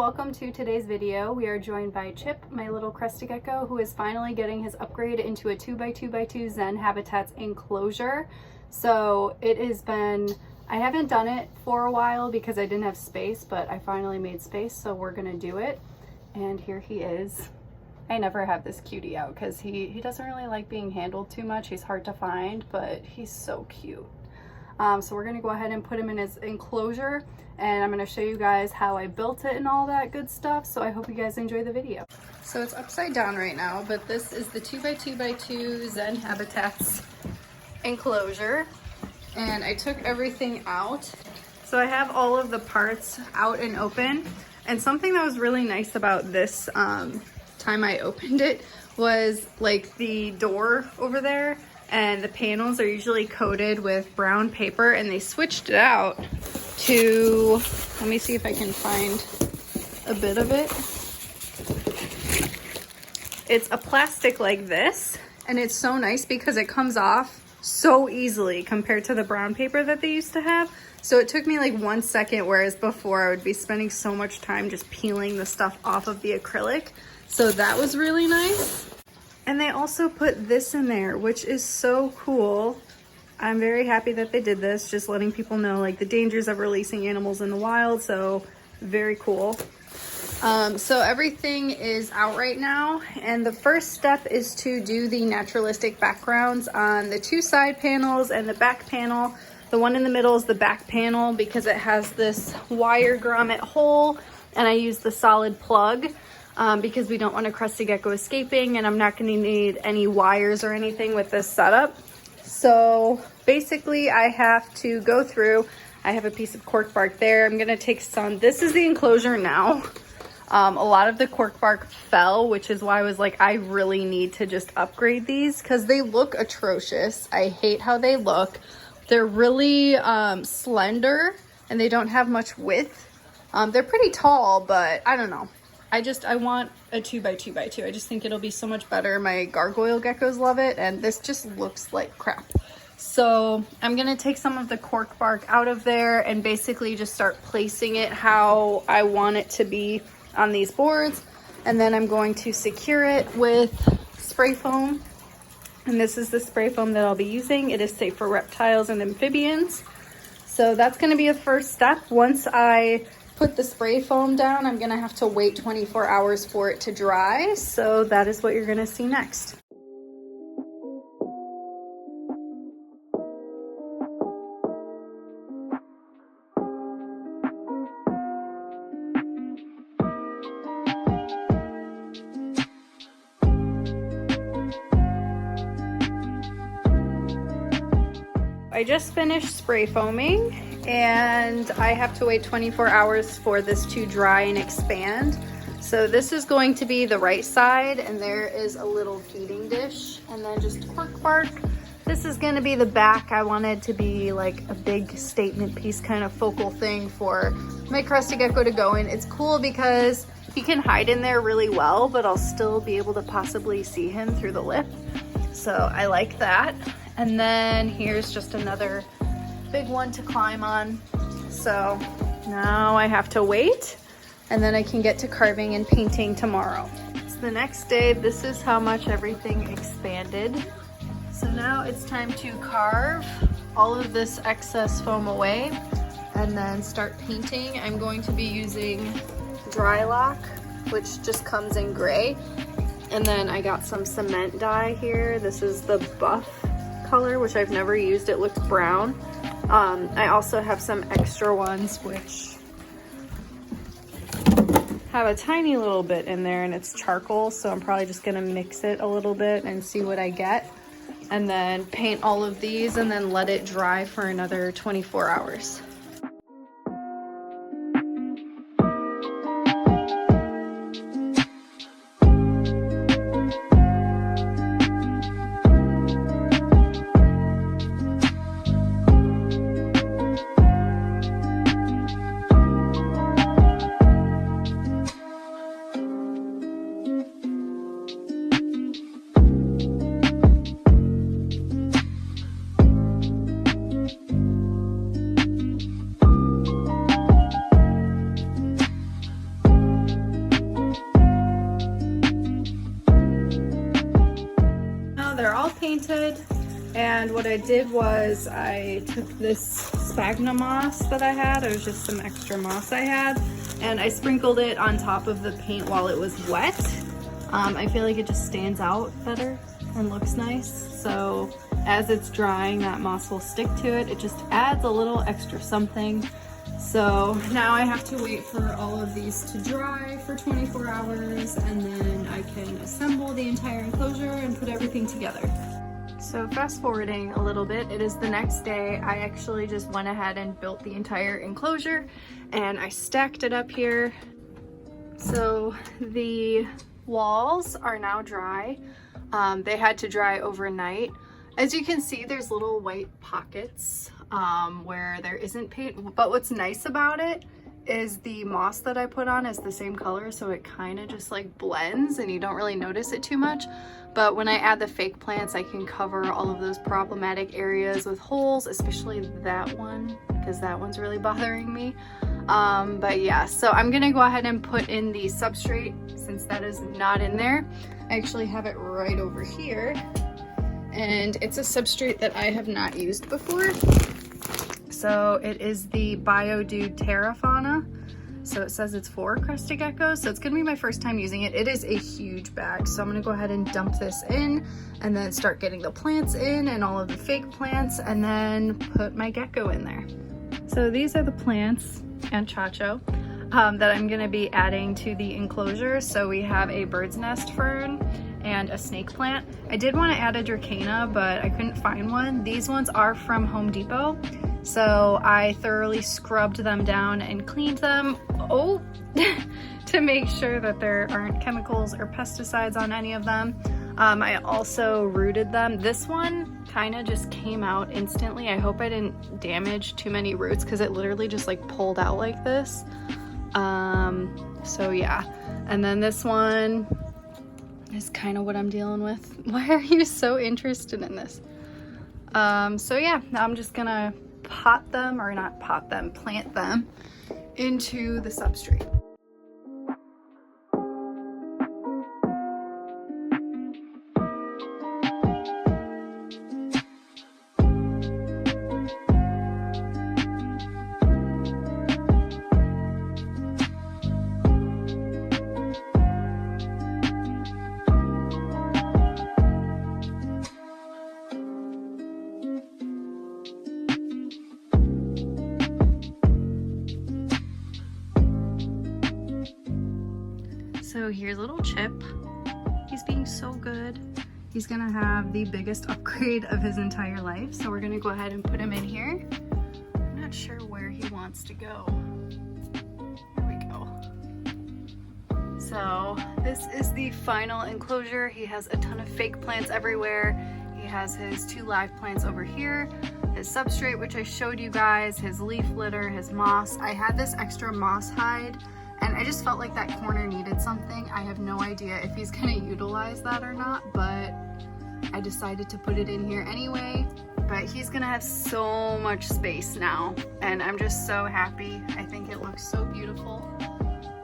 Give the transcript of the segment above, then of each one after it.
welcome to today's video. We are joined by Chip, my little Crested Gecko, who is finally getting his upgrade into a 2x2x2 Zen Habitats enclosure. So it has been, I haven't done it for a while because I didn't have space, but I finally made space, so we're gonna do it. And here he is. I never have this cutie out because he doesn't really like being handled too much. He's hard to find, but he's so cute. So we're gonna go ahead and put him in his enclosure, and I'm gonna show you guys how I built it and all that good stuff. So I hope you guys enjoy the video. So it's upside down right now, but this is the 2x2x2 Zen Habitats enclosure, and I took everything out. So I have all of the parts out and open, and something that was really nice about this time I opened it was like the door over there and the panels are usually coated with brown paper, and they switched it out to, let me see if I can find a bit of it. It's a plastic like this, and it's so nice because it comes off so easily compared to the brown paper that they used to have. So it took me like 1 second, whereas before I would be spending so much time just peeling the stuff off of the acrylic. So that was really nice. And they also put this in there, which is so cool. I'm very happy that they did this, just letting people know like the dangers of releasing animals in the wild. So very cool. So everything is out right now, and the first step is to do the naturalistic backgrounds on the two side panels and the back panel. The one in the middle is the back panel because it has this wire grommet hole, and I use the solid plug because we don't want a Crested Gecko escaping, and I'm not going to need any wires or anything with this setup. So basically I have to go through, I have a piece of cork bark there. I'm going to take some, this is the enclosure now. A lot of the cork bark fell, which is why I was like, I really need to just upgrade these because they look atrocious. I hate how they look. They're really slender, and they don't have much width. They're pretty tall, but I don't know. I want a 2x2x2. I just think it'll be so much better. My gargoyle geckos love it, and this just looks like crap. So I'm gonna take some of the cork bark out of there and basically just start placing it how I want it to be on these boards. And then I'm going to secure it with spray foam. And this is the spray foam that I'll be using. It is safe for reptiles and amphibians. So that's gonna be a first step. Once I put the spray foam down, I'm gonna have to wait 24 hours for it to dry. So that is what you're gonna see next. I just finished spray foaming, and I have to wait 24 hours for this to dry and expand. So this is going to be the right side, and there is a little feeding dish, and then just cork bark. This is gonna be the back. I wanted to be like a big statement piece, kind of focal thing for my Crested Gecko to go in. It's cool because he can hide in there really well, but I'll still be able to possibly see him through the lip. So I like that. And then here's just another big one to climb on. So now I have to wait, and then I can get to carving and painting tomorrow. It's the next day. This is how much everything expanded. So now it's time to carve all of this excess foam away and then start painting. I'm going to be using dry lock, which just comes in gray. And then I got some cement dye here. This is the buff color, which I've never used. It looks brown. I also have some extra ones which have a tiny little bit in there, and it's charcoal, so I'm probably just gonna mix it a little bit and see what I get, and then paint all of these and then let it dry for another 24 hours. And what I did was I took this sphagnum moss that I had, it was just some extra moss I had, and I sprinkled it on top of the paint while it was wet. I feel like it just stands out better and looks nice. So as it's drying, that moss will stick to it. It just adds a little extra something. So now I have to wait for all of these to dry for 24 hours, and then I can assemble the entire enclosure and put everything together. So fast forwarding a little bit, it is the next day. I actually just went ahead and built the entire enclosure and I stacked it up here. So the walls are now dry. They had to dry overnight. As you can see, there's little white pockets where there isn't paint, but what's nice about it is the moss that I put on is the same color, so it kind of just like blends and you don't really notice it too much. But when I add the fake plants, I can cover all of those problematic areas with holes, especially that one, because that one's really bothering me. But yeah, so I'm gonna go ahead and put in the substrate since that is not in there. I actually have it right over here, and it's a substrate that I have not used before. So it is the BioDude Terrafauna. So it says it's for crested geckos. So it's gonna be my first time using it. It is a huge bag. So I'm gonna go ahead and dump this in and then start getting the plants in and all of the fake plants and then put my gecko in there. So these are the plants and Chacho that I'm gonna be adding to the enclosure. So we have a bird's nest fern and a snake plant. I did want to add a Dracaena, but I couldn't find one. These ones are from Home Depot. So I thoroughly scrubbed them down and cleaned them to make sure that there aren't chemicals or pesticides on any of them. I also rooted them. This one kind of just came out instantly. I hope I didn't damage too many roots because it literally just like pulled out like this. So yeah, and then this one is kind of what I'm dealing with. Why are you so interested in this? So yeah, I'm just gonna plant them into the substrate. So here's little Chip. He's being so good. He's gonna have the biggest upgrade of his entire life. So we're gonna go ahead and put him in here. I'm not sure where he wants to go. There we go. So this is the final enclosure. He has a ton of fake plants everywhere. He has his 2 live plants over here, his substrate, which I showed you guys, his leaf litter, his moss. I had this extra moss hide and I just felt like that corner needed something. I have no idea if he's gonna utilize that or not, but I decided to put it in here anyway. But he's gonna have so much space now, and I'm just so happy. I think it looks so beautiful,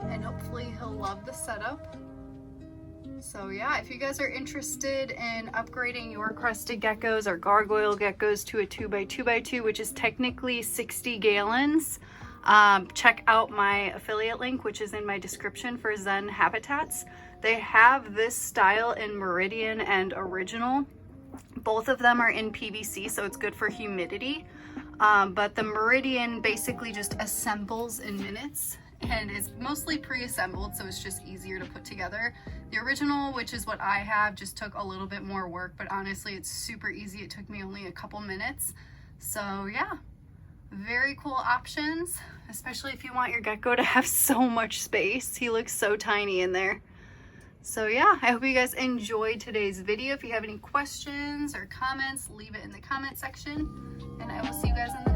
and hopefully he'll love the setup. So yeah, if you guys are interested in upgrading your crested geckos or gargoyle geckos to a 2x2x2, which is technically 60 gallons, check out my affiliate link, which is in my description for Zen Habitats. They have this style in Meridian and Original. Both of them are in PVC, so it's good for humidity. But the Meridian basically just assembles in minutes and is mostly pre-assembled, so it's just easier to put together. The Original, which is what I have, just took a little bit more work, but honestly, it's super easy. It took me only a couple minutes. So yeah. Very cool options, especially if you want your gecko to have so much space. He looks so tiny in there. So yeah, I hope you guys enjoyed today's video. If you have any questions or comments, leave it in the comment section, and I will see you guys in the